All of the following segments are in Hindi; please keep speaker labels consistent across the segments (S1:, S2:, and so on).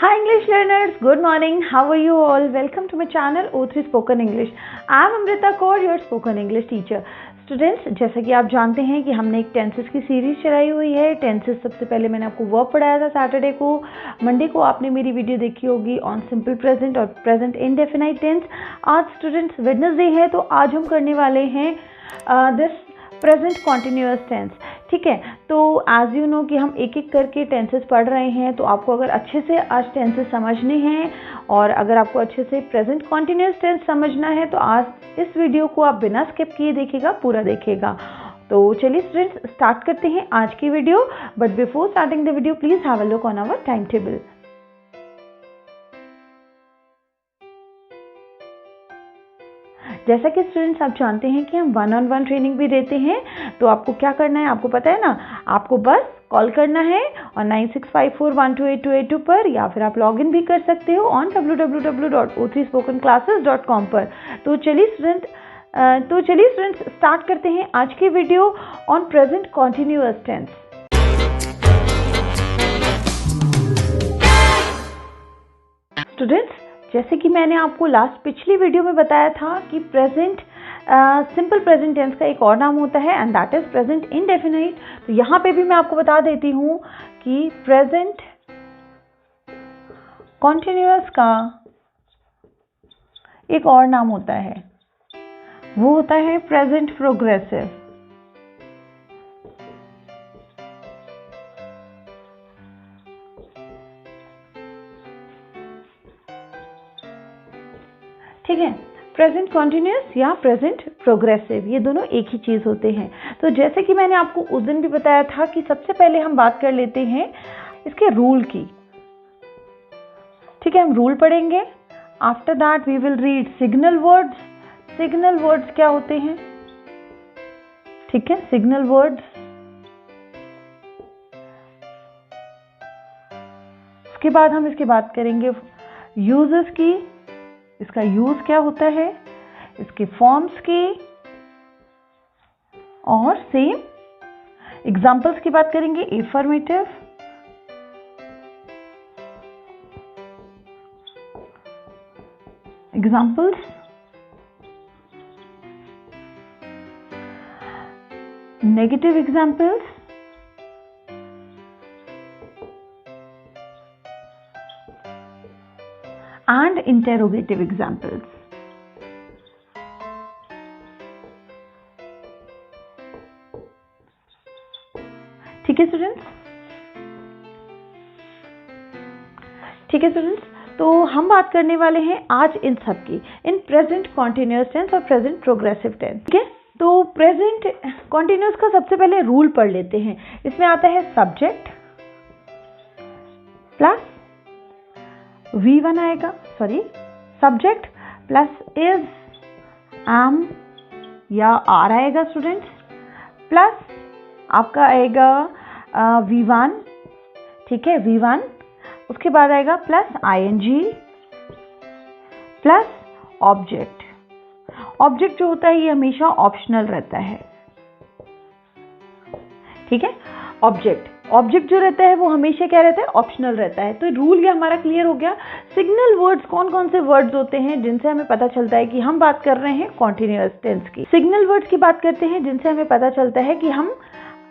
S1: Hi English learners, good morning. How are you all? Welcome to my channel O3 Spoken English. I am Amrita Kaur, your spoken English teacher. Students, जैसा कि आप जानते हैं कि हमने एक टेंसेस की सीरीज चलाई हुई है. टेंसेस सबसे पहले मैंने आपको वर्ब पढ़ाया था सैटरडे को. मंडे को आपने मेरी वीडियो देखी होगी ऑन सिंपल प्रेजेंट और प्रेजेंट इंडेफिनाइट टेंस. आज स्टूडेंट्स वेडनेसडे है, तो आज हम करने वाले हैं दिस प्रेजेंट कॉन्टिन्यूअस टेंस. ठीक है, तो एज यू नो कि हम एक एक करके टेंसेस पढ़ रहे हैं, तो आपको अगर अच्छे से आज टेंसेस समझने हैं और अगर आपको अच्छे से प्रेजेंट कॉन्टिन्यूअस टेंस समझना है, तो आज इस वीडियो को आप बिना स्किप किए देखिएगा, पूरा देखिएगा. तो चलिए स्टूडेंट्स स्टार्ट करते हैं आज की video. But before starting the video please have a look on our time table. जैसा कि स्टूडेंट्स आप जानते हैं कि हम 1-on-1 ट्रेनिंग भी देते हैं, तो आपको क्या करना है आपको पता है ना. आपको बस कॉल करना है और 9654128282 पर, या फिर आप लॉगिन भी कर सकते हो ऑन www.o3spokenclasses.com पर. तो चलिए स्टूडेंट्स स्टार्ट करते हैं आज की video on present continuous tense. Students, जैसे कि मैंने आपको पिछली वीडियो में बताया था कि प्रेजेंट सिंपल प्रेजेंट टेंस का एक और नाम होता है and that is present indefinite. तो यहाँ पे भी मैं आपको बता देती हूँ कि प्रेजेंट कॉन्टिन्यूअस का एक और नाम होता है, वो होता है प्रेजेंट प्रोग्रेसिव. ठीक है, प्रेजेंट कॉन्टिन्यूअस या प्रेजेंट प्रोग्रेसिव, ये दोनों एक ही चीज होते हैं. तो जैसे कि मैंने आपको उस दिन भी बताया था कि सबसे पहले हम बात कर लेते हैं इसके रूल की. ठीक है, हम रूल पढ़ेंगे. After that we will read signal words. Signal words क्या होते हैं? ठीक है, सिग्नल वर्ड्स. उसके बाद हम इसकी बात करेंगे यूजेस की. इसका यूज क्या होता है, इसके फॉर्म्स की, और सेम एग्जाम्पल्स की बात करेंगे. Affirmative, examples, negative examples, and interrogative examples. ठीक है स्टूडेंट्स, तो हम बात करने वाले हैं आज इन सब की, इन प्रेजेंट कॉन्टिन्यूअस टेंस और प्रेजेंट प्रोग्रेसिव टेंस. ठीक है, तो प्रेजेंट कॉन्टिन्यूअस का सबसे पहले रूल पढ़ लेते हैं. इसमें आता है सब्जेक्ट प्लस V1 आएगा, सब्जेक्ट प्लस इज, एम या आर आएगा स्टूडेंट्स, प्लस आपका आएगा V1. ठीक है, V1. उसके बाद आएगा plus ING plus object. Object जो होता है ये हमेशा ऑप्शनल रहता है. ठीक है, ऑब्जेक्ट जो रहता है वो हमेशा क्या रहता है, ऑप्शनल रहता है. तो रूल ये हमारा क्लियर हो गया. सिग्नल वर्ड्स कौन कौन से वर्ड्स होते हैं जिनसे हमें पता चलता है कि हम बात कर रहे हैं कॉन्टिन्यूअस टेंस की. सिग्नल वर्ड्स की बात करते हैं जिनसे हमें पता चलता है कि हम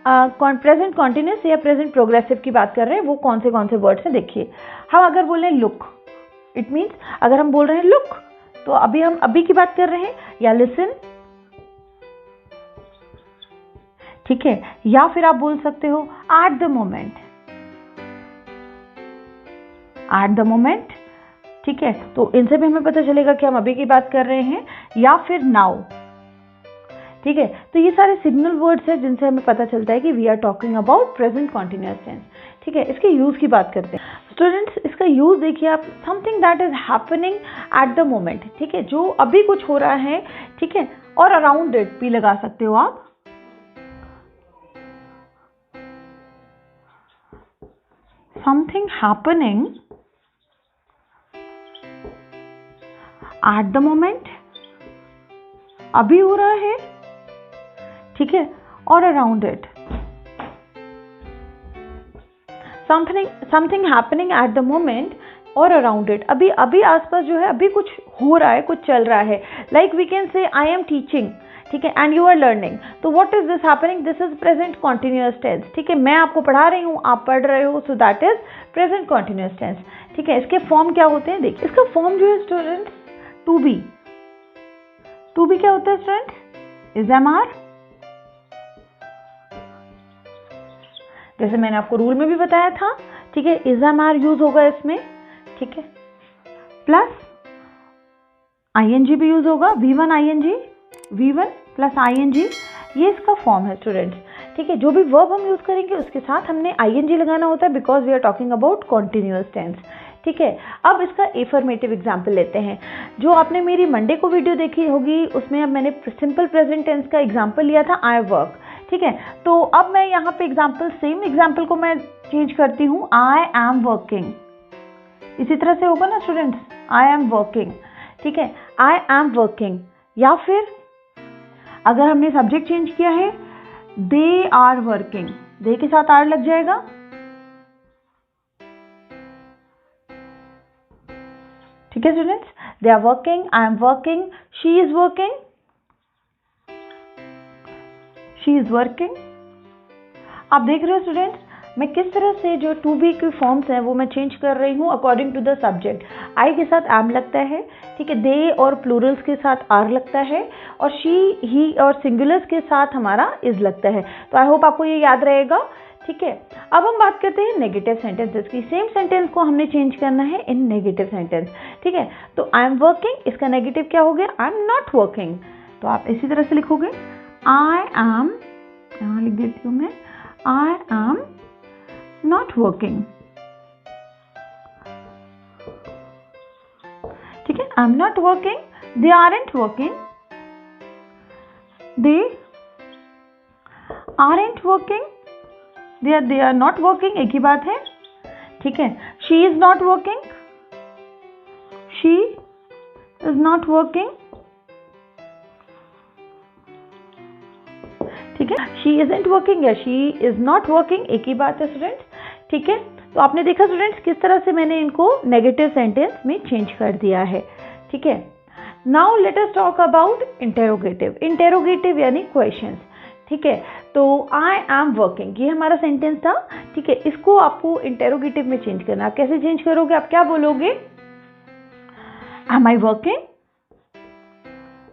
S1: प्रेजेंट कॉन्टिन्यूअस या प्रेजेंट प्रोग्रेसिव की बात कर रहे हैं. वो कौन से वर्ड्स हैं देखिए. हम अगर बोले लुक, इट मीन्स अगर हम बोल रहे हैं लुक, तो हम अभी की बात कर रहे हैं. या लिसन, ठीक है, या फिर आप बोल सकते हो एट द मोमेंट. ठीक है, तो इनसे भी हमें पता चलेगा कि हम अभी की बात कर रहे हैं. या फिर नाउ. ठीक है, तो ये सारे सिग्नल वर्ड्स हैं जिनसे हमें पता चलता है कि we are talking about present continuous tense. ठीक है, इसके यूज की बात करते हैं स्टूडेंट्स. इसका यूज देखिए आप, something that is happening at the moment. ठीक है, जो अभी कुछ हो रहा है. ठीक है, और अराउंड इट भी लगा सकते हो आप. Something happening at the moment, अभी हो रहा है. ठीक है, और around it. something happening at the moment और अराउंड इट, अभी अभी आसपास जो है अभी कुछ हो रहा है, कुछ चल रहा है. Like we can say I am teaching, ठीक है, एंड यू आर लर्निंग. तो what is this happening, this is present continuous tense. ठीक है, मैं आपको पढ़ा रही हूँ, आप पढ़ रहे हो, so that is present continuous tense. ठीक है, इसके फॉर्म क्या होते हैं देखिए. इसका फॉर्म जो है students to be. To be क्या होता है स्टूडेंट, इज एम आर. जैसे मैंने आपको रूल में भी बताया था. ठीक है, इज एम आर यूज होगा इसमें. ठीक है, प्लस आईएनजी भी यूज होगा, V1 ING, V1 plus ING, ये इसका फॉर्म है स्टूडेंट्स. ठीक है, जो भी वर्ब हम यूज करेंगे उसके साथ हमने आईएनजी लगाना होता है, because we are talking about continuous tense. ठीक है, अब इसका एफर्मेटिव एग्जाम्पल लेते हैं. जो आपने मेरी मंडे को वीडियो देखी होगी, उसमें अब मैंने सिंपल प्रेजेंट टेंस का एग्जाम्पल लिया था, आई वर्क. ठीक है, तो अब मैं यहाँ पे एग्जाम्पल, सेम एग्जाम्पल को मैं चेंज करती हूँ, आई एम वर्किंग. इसी तरह से होगा ना स्टूडेंट्स, आई एम वर्किंग. ठीक है, आई एम वर्किंग. या फिर अगर हमने सब्जेक्ट चेंज किया है, दे आर वर्किंग, दे के साथ आर लग जाएगा. ठीक है students, they are working, I am working, she is working, she is working. आप देख रहे हो स्टूडेंट्स, मैं किस तरह से जो टू बी के फॉर्म्स हैं वो मैं चेंज कर रही हूँ अकॉर्डिंग टू द सब्जेक्ट. आई के साथ एम लगता है. ठीक है, दे और प्लूरल्स के साथ आर लगता है, और शी, ही और सिंगुलर्स के साथ हमारा इज लगता है. तो आई होप आपको ये याद रहेगा. ठीक है, अब हम बात करते हैं नेगेटिव सेंटेंसेस की. सेम सेंटेंस को हमने चेंज करना है इन नेगेटिव सेंटेंस. ठीक है, तो आई एम वर्किंग, इसका नेगेटिव क्या हो गया, आई एम नॉट वर्किंग. तो आप इसी तरह से लिखोगे, आई एम, यहाँ लिख देती हूँ मैं, आई एम not working. ठीक है, I'm not working, they aren't working, they aren't working, they are not working, एक ही बात है. ठीक है, she is not working, she is not working. ठीक है, she isn't working या she is not working, एक ही बात है स्टूडेंट्स. ठीक है, तो आपने देखा स्टूडेंट्स किस तरह से मैंने इनको नेगेटिव सेंटेंस में चेंज कर दिया है. ठीक है, now let us talk about interrogative. Interrogative यानी क्वेश्चंस. ठीक है, तो आई एम वर्किंग, ये हमारा सेंटेंस था. ठीक है, इसको आपको इंटेरोगेटिव में चेंज करना. कैसे चेंज करोगे, आप क्या बोलोगे, am I working,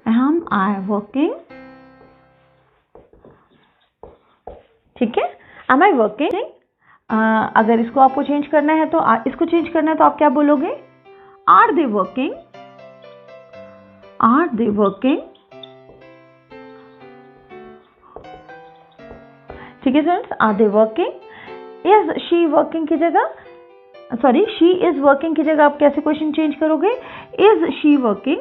S1: am I working. ठीक है, एम आई वर्किंग. अगर इसको आपको चेंज करना है तो इसको चेंज करना है तो आप क्या बोलोगे, are they working, are they working. ठीक है students, are they working. Is she working की जगह, सॉरी, शी इज वर्किंग की जगह आप कैसे क्वेश्चन चेंज करोगे, इज शी वर्किंग.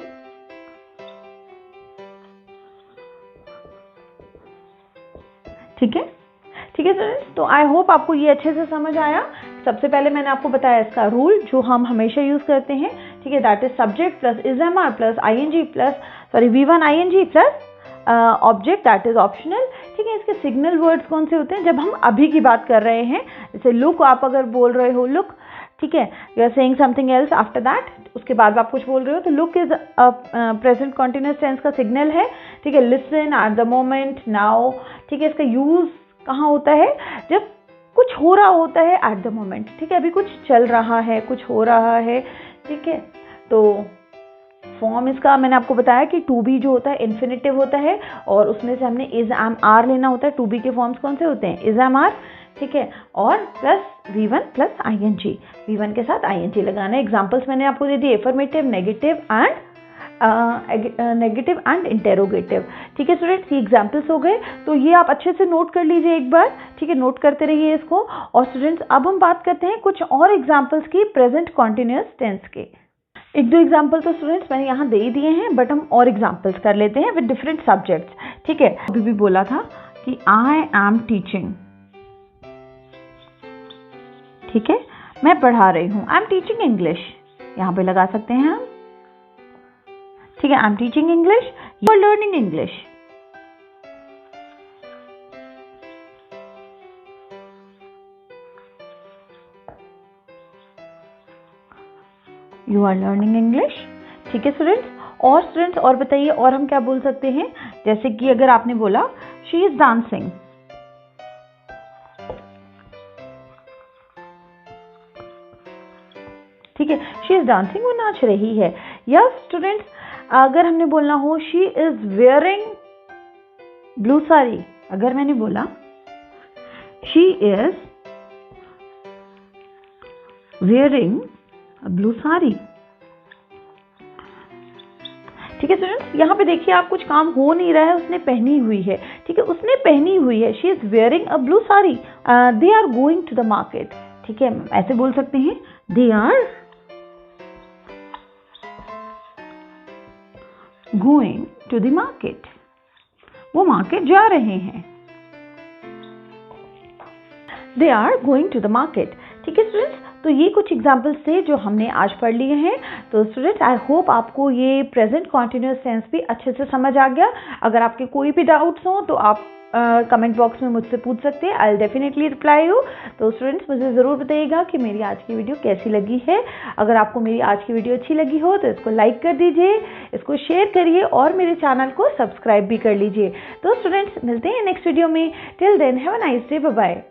S1: ठीक है, ठीक है स्टूडेंट्स, तो आई होप आपको ये अच्छे से समझ आया. सबसे पहले मैंने आपको बताया इसका रूल जो हम हमेशा यूज करते हैं. ठीक है, that is subject plus is am are plus ING plus, sorry, V1 ING plus object, that is optional. ठीक है, इसके सिग्नल वर्ड्स कौन से होते हैं, जब हम अभी की बात कर रहे हैं, जैसे लुक, आप अगर बोल रहे हो लुक, ठीक है, you are saying something else after that, उसके बाद आप कुछ बोल रहे हो, तो look is present continuous tense का सिग्नल है. ठीक है, listen, at the moment, now. ठीक है, इसका यूज कहाँ होता है, जब कुछ हो रहा होता है एट द मोमेंट. ठीक है, अभी कुछ चल रहा है, कुछ हो रहा है. ठीक है, तो फॉर्म इसका मैंने आपको बताया कि टू बी जो होता है इन्फिनेटिव होता है, और उसमें से हमने इज एम आर लेना होता है. टू बी के फॉर्म्स कौन से होते हैं, इज एम आर. ठीक है, और plus V1 plus ING, V1 के साथ आईएनजी लगाना है. एग्जाम्पल्स मैंने आपको दे दिए, एफर्मेटिव, नेगेटिव एंड इंटेरोगेटिव. ठीक है स्टूडेंट्स, ये एग्जाम्पल्स हो गए, तो ये आप अच्छे से नोट कर लीजिए एक बार. ठीक है, नोट करते रहिए इसको. और स्टूडेंट्स, अब हम बात करते हैं कुछ और एग्जाम्पल्स की प्रेजेंट कॉन्टिन्यूअस टेंस के. एक दो एग्जाम्पल तो स्टूडेंट्स मैंने यहाँ दे ही दिए हैं, बट हम और एग्जाम्पल्स कर लेते हैं विद डिफरेंट सब्जेक्ट्स. ठीक है, अभी भी बोला था कि आई एम टीचिंग. ठीक है, मैं पढ़ा रही हूँ, आई एम टीचिंग इंग्लिश, यहाँ पे लगा सकते हैं हम. ठीक है, I am teaching English, you are learning English. You are learning English. ठीक है स्टूडेंट्स, और बताइए, और हम क्या बोल सकते हैं? जैसे कि अगर आपने बोला शी इज डांसिंग, ठीक है, शी इज डांसिंग, वो नाच रही है। या स्टूडेंट्स, अगर हमने बोलना हो she is wearing blue sari, अगर मैंने बोला she is wearing blue sari. ठीक है स्टूडेंट्स, यहाँ पे देखिए आप कुछ काम हो नहीं रहा है, उसने पहनी हुई है। ठीक है, उसने पहनी हुई है, she is wearing a blue sari. They are going to the market. ठीक है, ऐसे बोल सकते हैं, they are going to the market, वो मार्केट जा रहे हैं। They are going to the market. ठीक है स्टूडेंट्स, तो ये कुछ एग्जाम्पल्स थे जो हमने आज पढ़ लिए हैं। तो स्टूडेंट्स, आई होप आपको ये प्रेजेंट कॉन्टिन्यूअस टेंस भी अच्छे से समझ आ गया। अगर आपके कोई भी डाउट्स हो तो आप कमेंट बॉक्स में मुझसे पूछ सकते हैं, I will definitely reply you. तो स्टूडेंट्स, मुझे ज़रूर बताइएगा कि मेरी आज की वीडियो कैसी लगी है। अगर आपको मेरी आज की वीडियो अच्छी लगी हो तो इसको लाइक कर दीजिए, इसको शेयर करिए और मेरे चैनल को सब्सक्राइब भी कर लीजिए। तो स्टूडेंट्स, मिलते हैं नेक्स्ट वीडियो में। Till then, have a nice day, bye bye.